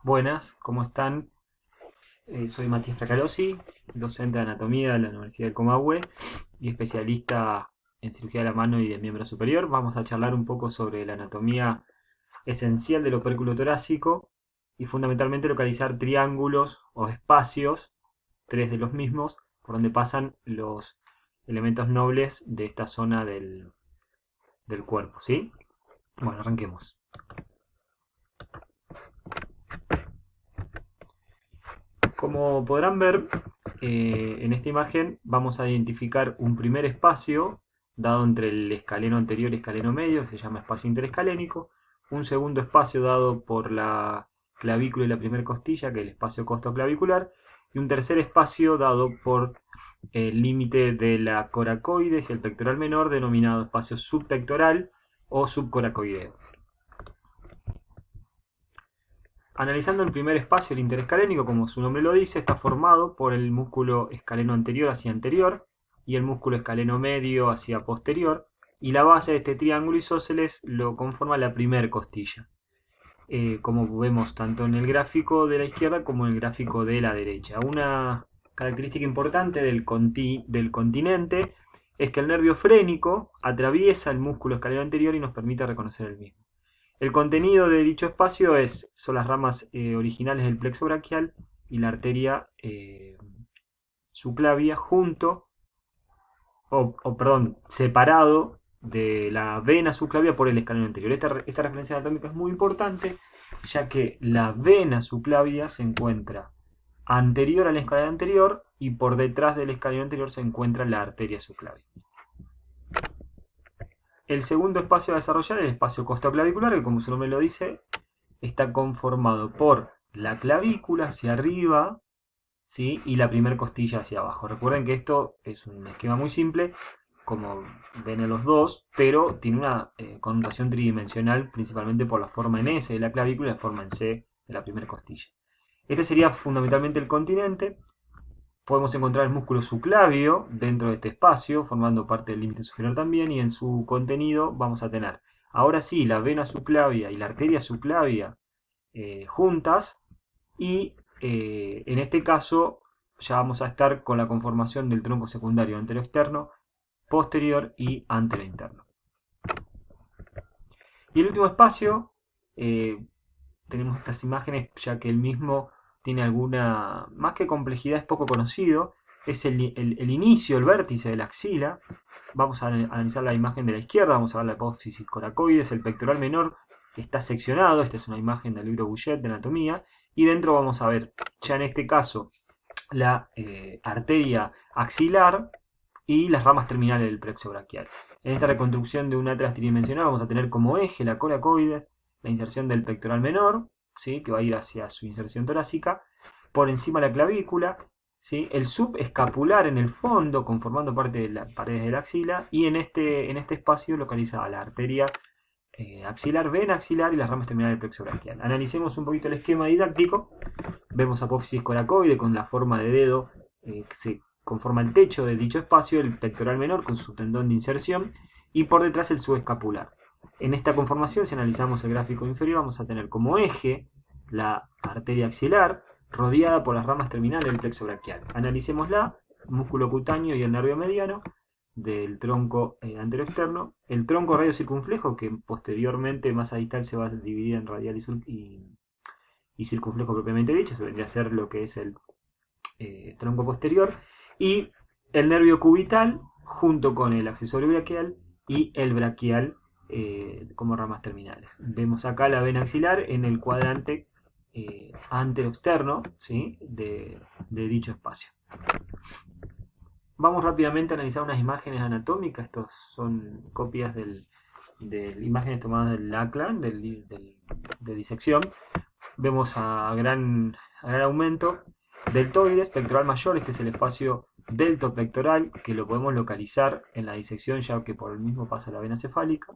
Buenas, ¿cómo están? Soy Matías Fracalosi, docente de anatomía de la Universidad del Comahue y especialista en cirugía de la mano y del miembro superior. Vamos a charlar un poco sobre la anatomía esencial del opérculo torácico y fundamentalmente localizar triángulos o espacios, tres de los mismos, por donde pasan los elementos nobles de esta zona del cuerpo, ¿sí? Bueno, arranquemos. Como podrán ver, en esta imagen vamos a identificar un primer espacio dado entre el escaleno anterior y escaleno medio, que se llama espacio interescalénico, un segundo espacio dado por la clavícula y la primera costilla, que es el espacio costoclavicular, y un tercer espacio dado por el límite de la coracoides y el pectoral menor, denominado espacio subpectoral o subcoracoideo. Analizando el primer espacio, el interescalénico, como su nombre lo dice, está formado por el músculo escaleno anterior hacia anterior y el músculo escaleno medio hacia posterior, y la base de este triángulo isósceles lo conforma la primer costilla, como vemos tanto en el gráfico de la izquierda como en el gráfico de la derecha. Una característica importante del continente es que el nervio frénico atraviesa el músculo escaleno anterior y nos permite reconocer el mismo. El contenido de dicho espacio son las ramas originales del plexo braquial y la arteria subclavia separado de la vena subclavia por el escaleno anterior. Esta referencia anatómica es muy importante, ya que la vena subclavia se encuentra anterior al escaleno anterior y por detrás del escaleno anterior se encuentra la arteria subclavia. El segundo espacio a desarrollar es el espacio costoclavicular, que como su nombre lo dice, está conformado por la clavícula hacia arriba, ¿sí? Y la primera costilla hacia abajo. Recuerden que esto es un esquema muy simple, como ven en los dos, pero tiene una connotación tridimensional, principalmente por la forma en S de la clavícula y la forma en C de la primera costilla. Este sería fundamentalmente el continente. Podemos encontrar el músculo subclavio dentro de este espacio, formando parte del límite superior también, y en su contenido vamos a tener, ahora sí, la vena subclavia y la arteria subclavia juntas, y en este caso ya vamos a estar con la conformación del tronco secundario anteroexterno, posterior y anterointerno. Y el último espacio, eh, tenemos estas imágenes ya que el mismo tiene alguna, más que complejidad, es poco conocido, es el inicio, el vértice de la axila. Vamos a analizar la imagen de la izquierda, vamos a ver la apófisis coracoides, el pectoral menor que está seccionado, esta es una imagen del libro Bouchet de anatomía, y dentro vamos a ver, ya en este caso, la arteria axilar y las ramas terminales del plexo braquial. En esta reconstrucción de un atlas tridimensional vamos a tener como eje la coracoides, la inserción del pectoral menor, ¿sí? Que va a ir hacia su inserción torácica, por encima la clavícula, ¿sí? El subescapular en el fondo, conformando parte de las paredes de la axila, y en este espacio localizada la arteria axilar, vena axilar y las ramas terminales del plexo braquial. Analicemos un poquito el esquema didáctico. Vemos apófisis coracoide con la forma de dedo que se conforma el techo de dicho espacio, el pectoral menor con su tendón de inserción y por detrás el subescapular. En esta conformación, si analizamos el gráfico inferior, vamos a tener como eje la arteria axilar rodeada por las ramas terminales del plexo braquial. Analicémosla, músculo cutáneo y el nervio mediano del tronco anteroexterno, el tronco radiocircunflejo que posteriormente más a distal se va a dividir en radial y circunflejo propiamente dicho, eso vendría a ser lo que es el tronco posterior, y el nervio cubital junto con el accesorio braquial y el braquial como ramas terminales. Vemos acá la vena axilar en el cuadrante anteroexterno, ¿sí? de dicho espacio. Vamos rápidamente a analizar unas imágenes anatómicas. Estos son copias de imágenes tomadas del LACLAN, de disección. Vemos a gran aumento deltoides, pectoral mayor, este es el espacio deltopectoral, que lo podemos localizar en la disección ya que por el mismo pasa la vena cefálica.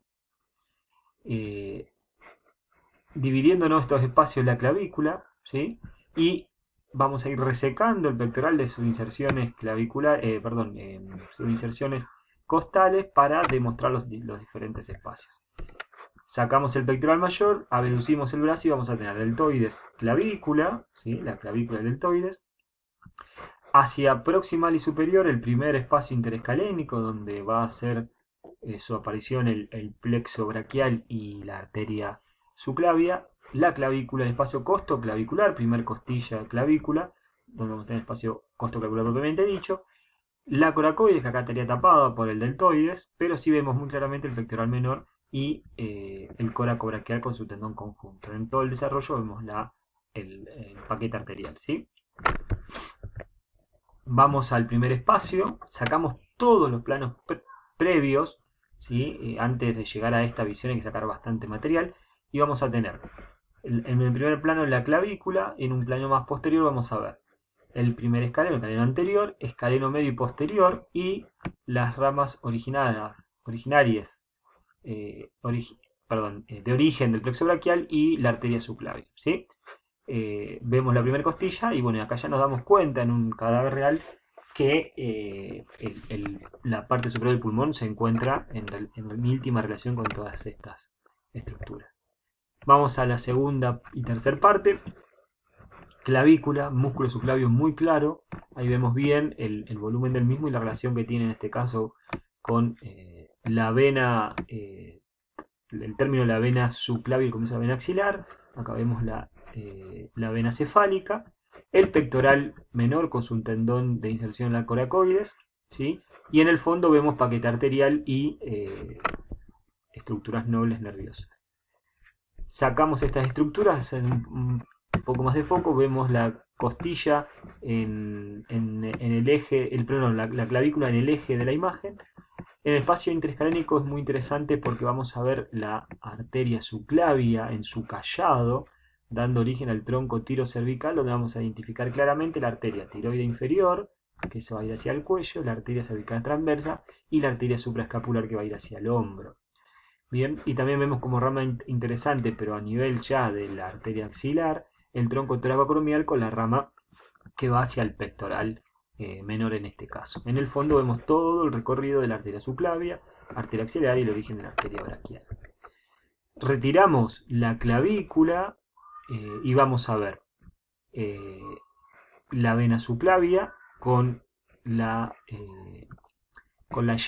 Dividiéndonos estos espacios la clavícula, ¿sí? Y vamos a ir resecando el pectoral de sus inserciones sus inserciones costales para demostrar los diferentes espacios. Sacamos el pectoral mayor, abducimos el brazo y vamos a tener deltoides, clavícula, ¿sí? La clavícula del deltoides. Hacia proximal y superior, el primer espacio interescalénico, donde va a hacer su aparición el plexo braquial y la arteria subclavia. La clavícula, el espacio costoclavicular, primer costilla clavícula, donde vamos a tener espacio costoclavicular propiamente dicho. La coracoides, que acá estaría tapada por el deltoides, pero sí vemos muy claramente el pectoral menor y el coracobraquial con su tendón conjunto. En todo el desarrollo vemos el paquete arterial, ¿sí? Vamos al primer espacio, sacamos todos los planos previos, ¿sí? Antes de llegar a esta visión hay que sacar bastante material, y vamos a tener en el primer plano la clavícula, y en un plano más posterior vamos a ver el primer escaleno, el escaleno anterior, escaleno medio y posterior, y las ramas originarias de origen del plexo braquial y la arteria subclavia, ¿sí? Vemos la primera costilla y bueno, acá ya nos damos cuenta en un cadáver real que la parte superior del pulmón se encuentra en íntima relación con todas estas estructuras. Vamos a la segunda y tercera parte. Clavícula, músculo subclavio muy claro. Ahí vemos bien el volumen del mismo y la relación que tiene en este caso con la vena, el término de la vena subclavia y el comienzo de la vena axilar. Acá vemos la vena cefálica. El pectoral menor con su tendón de inserción en la coracoides, ¿sí? Y en el fondo vemos paquete arterial y estructuras nobles nerviosas. Sacamos estas estructuras en un poco más de foco, vemos la costilla en el eje, la clavícula en el eje de la imagen. En el espacio interescalénico es muy interesante porque vamos a ver la arteria subclavia en su callado, dando origen al tronco tirocervical, donde vamos a identificar claramente la arteria tiroide inferior, que se va a ir hacia el cuello, la arteria cervical transversa y la arteria supraescapular, que va a ir hacia el hombro. Bien, y también vemos como rama interesante, pero a nivel ya de la arteria axilar, el tronco toracoacromial con la rama que va hacia el pectoral menor en este caso. En el fondo vemos todo el recorrido de la arteria subclavia, arteria axilar y el origen de la arteria braquial. Retiramos la clavícula y vamos a ver la vena subclavia con la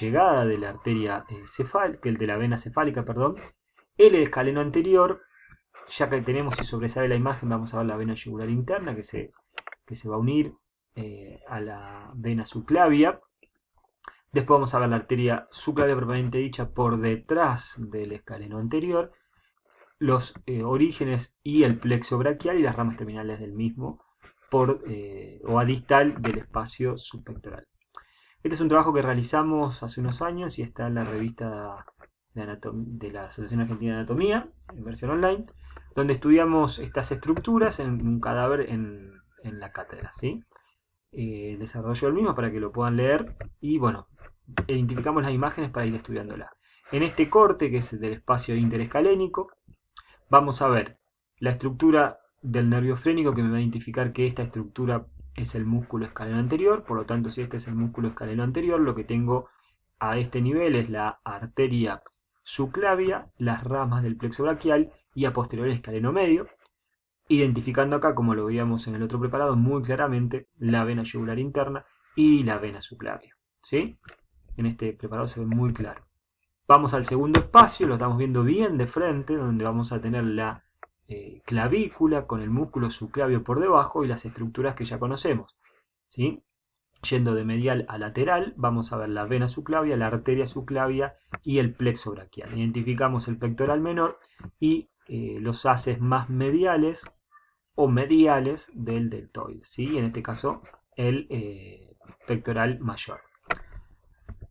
llegada de la arteria cefálica, de la vena cefálica, perdón, el escaleno anterior. Ya que tenemos y sobresale la imagen, vamos a ver la vena yugular interna que se va a unir a la vena subclavia. Después vamos a ver la arteria subclavia propiamente dicha por detrás del escaleno anterior, los orígenes y el plexo braquial y las ramas terminales del mismo o a distal del espacio subpectoral. Este es un trabajo que realizamos hace unos años y está en la revista de la Asociación Argentina de Anatomía, en versión online, donde estudiamos estas estructuras en un cadáver en la cátedra, ¿sí? Desarrollo el mismo para que lo puedan leer y bueno, identificamos las imágenes para ir estudiándolas. En este corte, que es del espacio interescalénico, vamos a ver la estructura del nervio frénico, que me va a identificar que esta estructura es el músculo escaleno anterior. Por lo tanto, si este es el músculo escaleno anterior, lo que tengo a este nivel es la arteria subclavia, las ramas del plexo braquial y a posterior el escaleno medio, identificando acá, como lo veíamos en el otro preparado, muy claramente la vena yugular interna y la vena subclavia, ¿sí? En este preparado se ve muy claro. Vamos al segundo espacio, lo estamos viendo bien de frente, donde vamos a tener la clavícula con el músculo subclavio por debajo y las estructuras que ya conocemos, ¿sí? Yendo de medial a lateral, vamos a ver la vena subclavia, la arteria subclavia y el plexo braquial. Identificamos el pectoral menor y los haces más mediales o mediales del deltoide, ¿sí? En este caso, el pectoral mayor.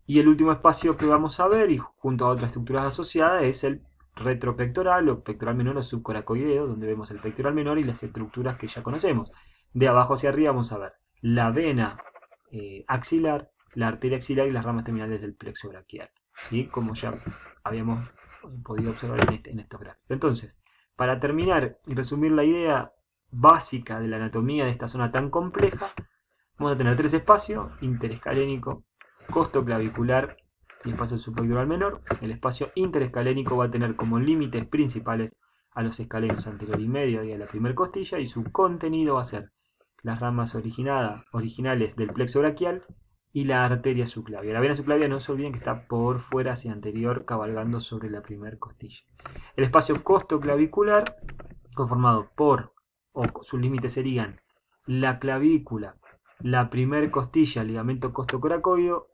Y el último espacio que vamos a ver, y junto a otras estructuras asociadas, es el retropectoral o pectoral menor o subcoracoideo, donde vemos el pectoral menor y las estructuras que ya conocemos. De abajo hacia arriba vamos a ver la vena axilar, la arteria axilar y las ramas terminales del plexo braquial, ¿sí? Como ya habíamos podido observar en estos gráficos. Entonces, para terminar y resumir la idea básica de la anatomía de esta zona tan compleja, vamos a tener tres espacios: interescalénico, costoclavicular y espacio subpectoral menor. El espacio interescalénico va a tener como límites principales a los escalenos anterior y medio y a la primer costilla, y su contenido va a ser las ramas originales del plexo braquial y la arteria subclavia. La vena subclavia, no se olviden que está por fuera hacia anterior, cabalgando sobre la primer costilla. El espacio costoclavicular, conformado por, o sus límites serían la clavícula, la primer costilla, el ligamento costocoracoideo,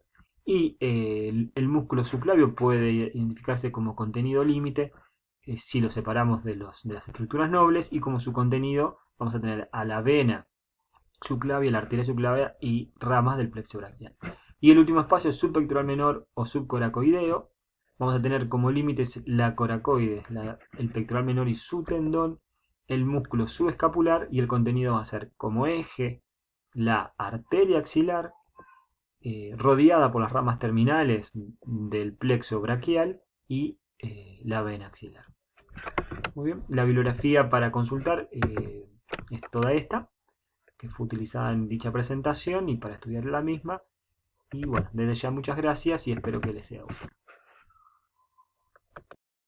y el músculo subclavio puede identificarse como contenido límite si lo separamos de las estructuras nobles, y como su contenido vamos a tener a la vena subclavia, la arteria subclavia y ramas del plexo braquial. Y el último espacio, subpectoral menor o subcoracoideo, vamos a tener como límites la coracoide, el pectoral menor y su tendón, el músculo subescapular, y el contenido va a ser como eje la arteria axilar, rodeada por las ramas terminales del plexo braquial y la vena axilar. Muy bien, la bibliografía para consultar es toda esta, que fue utilizada en dicha presentación y para estudiar la misma. Y bueno, desde ya muchas gracias y espero que les sea útil.